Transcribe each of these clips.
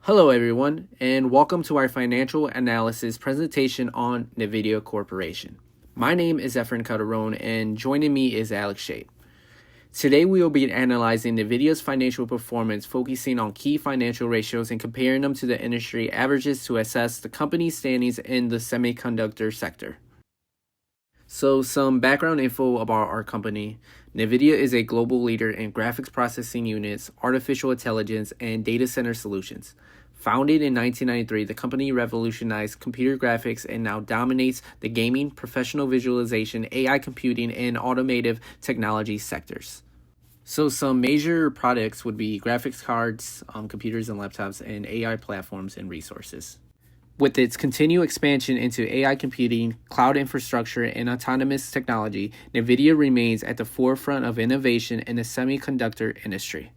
Hello, everyone, and welcome to our financial analysis presentation on Nvidia Corporation. My name is Efren Calderon, and joining me is Alex Shade. Today, we will be analyzing Nvidia's financial performance, focusing on key financial ratios and comparing them to the industry averages to assess the company's standings in the semiconductor sector. So, some background info about our company. Nvidia is a global leader in graphics processing units, artificial intelligence, and data center solutions. Founded in 1993, the company revolutionized computer graphics and now dominates the gaming, professional visualization, AI computing, and automotive technology sectors. So, some major products would be graphics cards, computers and laptops, and AI platforms and resources. With its continued expansion into AI computing, cloud infrastructure, and autonomous technology, Nvidia remains at the forefront of innovation in the semiconductor industry.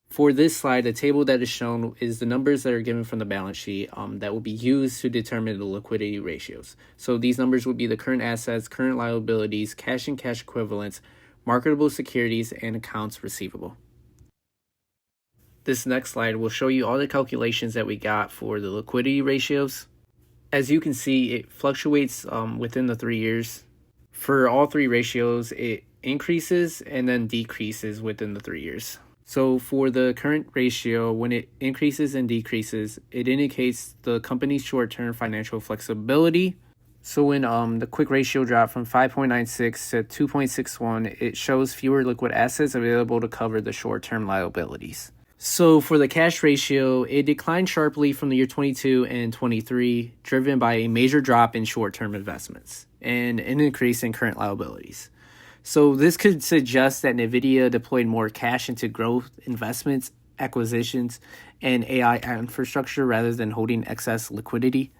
For this slide, the table that is shown is the numbers that are given from the balance sheet that will be used to determine the liquidity ratios. So these numbers would be the current assets, current liabilities, cash and cash equivalents, marketable securities, and accounts receivable. This next slide will show you all the calculations that we got for the liquidity ratios. As you can see, it fluctuates within the 3 years. For all three ratios, it increases and then decreases within the 3 years. So for the current ratio, when it increases and decreases, it indicates the company's short-term financial flexibility. So when the quick ratio dropped from 5.96 to 2.61, it shows fewer liquid assets available to cover the short-term liabilities. So for the cash ratio, it declined sharply from the year 22 and 23, driven by a major drop in short-term investments and an increase in current liabilities. So this could suggest that Nvidia deployed more cash into growth investments, acquisitions, and AI infrastructure rather than holding excess liquidity.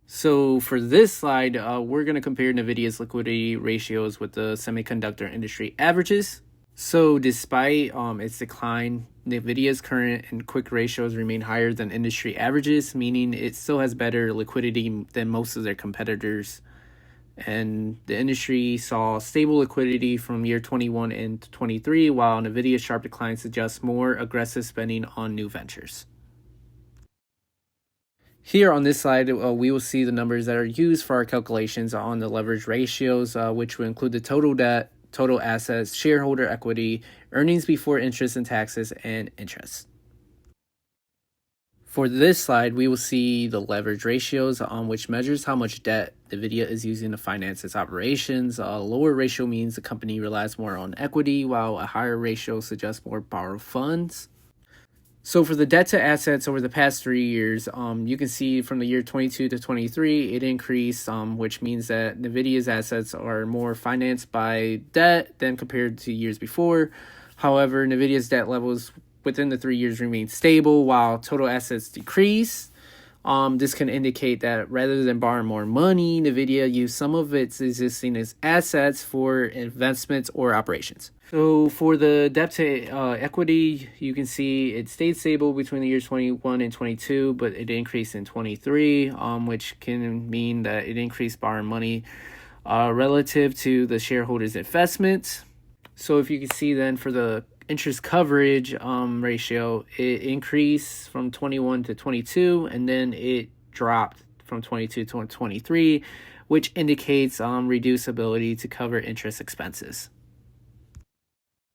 So for this slide, we're going to compare Nvidia's liquidity ratios with the semiconductor industry averages. So despite its decline, Nvidia's current and quick ratios remain higher than industry averages, meaning it still has better liquidity than most of their competitors. And the industry saw stable liquidity from year 21 and 23, while Nvidia's sharp decline suggests more aggressive spending on new ventures. Here on this slide, we will see the numbers that are used for our calculations on the leverage ratios, which will include the total debt, total assets, shareholder equity, earnings before interest and taxes, and interest. For this slide, we will see the leverage ratios, which measures how much debt Nvidia is using to finance its operations. A lower ratio means the company relies more on equity, while a higher ratio suggests more borrowed funds. So for the debt to assets over the past 3 years, you can see from the year 22 to 23, it increased, which means that Nvidia's assets are more financed by debt than compared to years before. However, Nvidia's debt levels within the 3 years remain stable while total assets decrease. This can indicate that rather than borrowing more money, Nvidia used some of its existing assets for investments or operations. So for the debt to equity, you can see it stayed stable between the years 21 and 22, but it increased in 23, which can mean that it increased borrowing money relative to the shareholders' investments. So if you can see then for the interest coverage ratio, it increased from 21 to 22, and then it dropped from 22 to 23, which indicates reduced ability to cover interest expenses.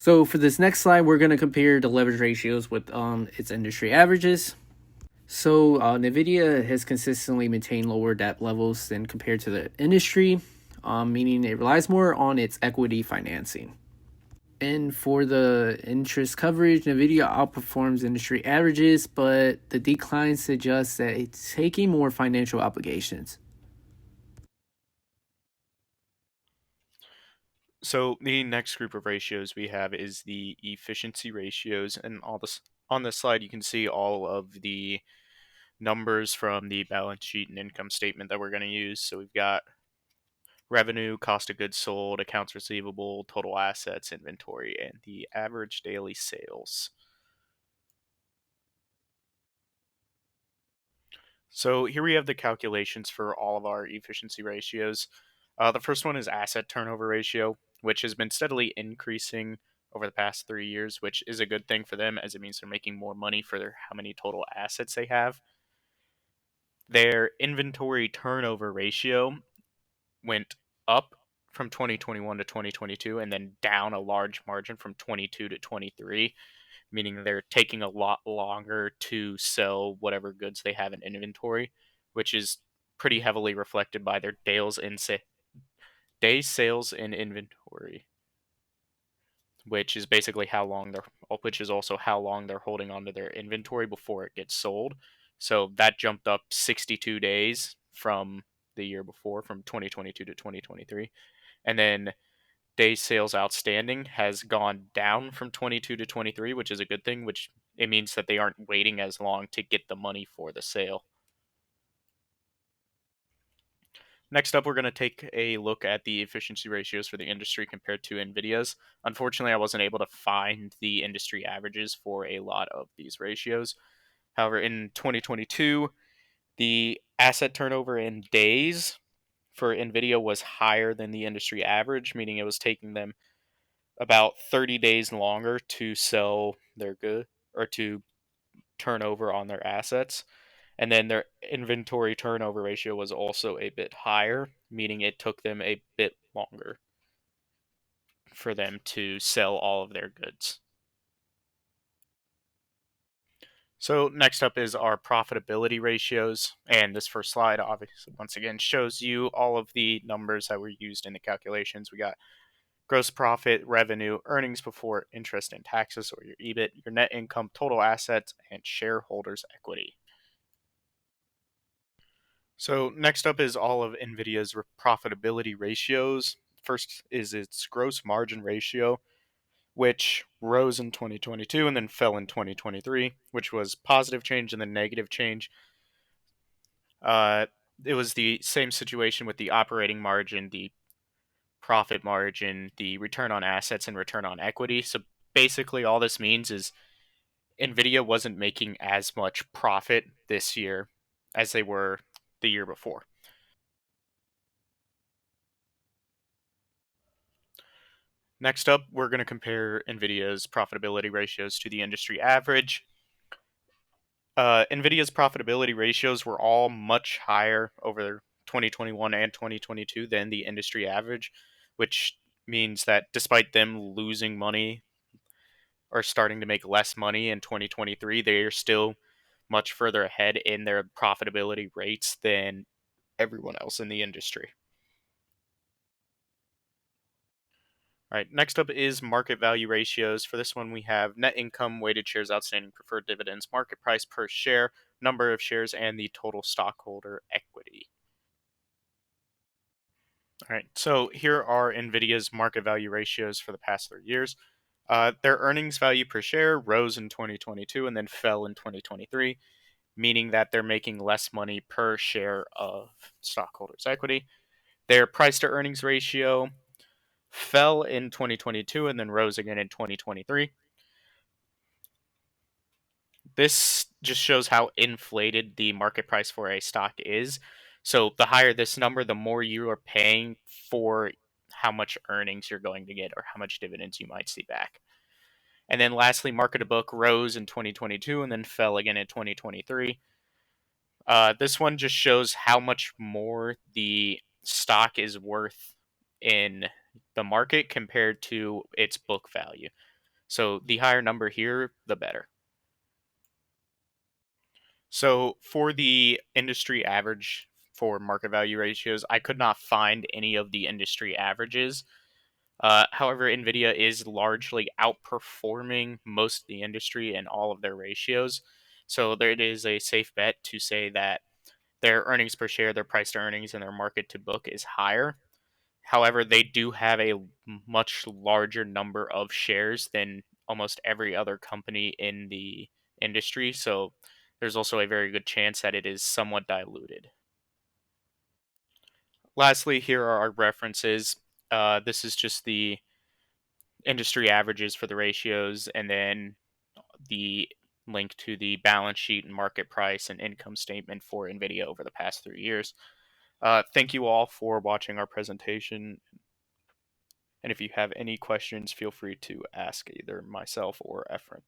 So for this next slide, we're going to compare the leverage ratios with its industry averages. So Nvidia has consistently maintained lower debt levels than compared to the industry, meaning it relies more on its equity financing. And for the interest coverage, Nvidia outperforms industry averages, but the decline suggests that it's taking more financial obligations. So the next group of ratios we have is the efficiency ratios, and all this on this slide you can see all of the numbers from the balance sheet and income statement that we're going to use. So we've got revenue, cost of goods sold, accounts receivable, total assets, inventory, and the average daily sales. So here we have the calculations for all of our efficiency ratios. The first one is asset turnover ratio, which has been steadily increasing over the past 3 years, which is a good thing for them as it means they're making more money for how many total assets they have. Their inventory turnover ratio went up from 2021 to 2022 and then down a large margin from 22 to 23, meaning they're taking a lot longer to sell whatever goods they have in inventory, which is pretty heavily reflected by their day sales in inventory, which is basically which is also how long they're holding onto their inventory before it gets sold. So that jumped up 62 days from the year before, from 2022 to 2023. And then day sales outstanding has gone down from 22 to 23, which is a good thing, which it means that they aren't waiting as long to get the money for the sale. Next up, we're going to take a look at the efficiency ratios for the industry compared to Nvidia's. Unfortunately, I wasn't able to find the industry averages for a lot of these ratios. However, in 2022, the asset turnover in days for Nvidia was higher than the industry average, meaning it was taking them about 30 days longer to sell their good or to turn over on their assets. And then their inventory turnover ratio was also a bit higher, meaning it took them a bit longer for them to sell all of their goods. So next up is our profitability ratios. And this first slide, obviously, once again, shows you all of the numbers that were used in the calculations. We got gross profit, revenue, earnings before interest and taxes, or your EBIT, your net income, total assets, and shareholders' equity. So next up is all of NVIDIA's profitability ratios. First is its gross margin ratio, which rose in 2022 and then fell in 2023, which was positive change and then negative change. Uh, it was the same situation with the operating margin, the profit margin, the return on assets, and return on equity. So basically, all this means is NVIDIA wasn't making as much profit this year as they were the year before. Next up, we're going to compare NVIDIA's profitability ratios to the industry average. NVIDIA's profitability ratios were all much higher over 2021 and 2022 than the industry average, which means that despite them losing money or starting to make less money in 2023, they are still much further ahead in their profitability rates than everyone else in the industry. All right, next up is market value ratios. For this one, we have net income, weighted shares outstanding, preferred dividends, market price per share, number of shares, and the total stockholder equity. All right, so here are NVIDIA's market value ratios for the past 3 years. Their earnings value per share rose in 2022 and then fell in 2023, meaning that they're making less money per share of stockholders' equity. Their price to earnings ratio fell in 2022 and then rose again in 2023. This just shows how inflated the market price for a stock is. So the higher this number, the more you are paying for how much earnings you're going to get or how much dividends you might see back. And then lastly, market to book rose in 2022 and then fell again in 2023. This one just shows how much more the stock is worth in the market compared to its book value. So the higher number here, the better. So for the industry average for market value ratios, I could not find any of the industry averages. However, Nvidia is largely outperforming most of the industry in all of their ratios. So there it is a safe bet to say that their earnings per share, their price to earnings, and their market to book is higher. However, they do have a much larger number of shares than almost every other company in the industry. So there's also a very good chance that it is somewhat diluted. Lastly, here are our references. This is just the industry averages for the ratios, and then the link to the balance sheet and market price and income statement for NVIDIA over the past 3 years. Thank you all for watching our presentation, And if you have any questions, feel free to ask either myself or Efren.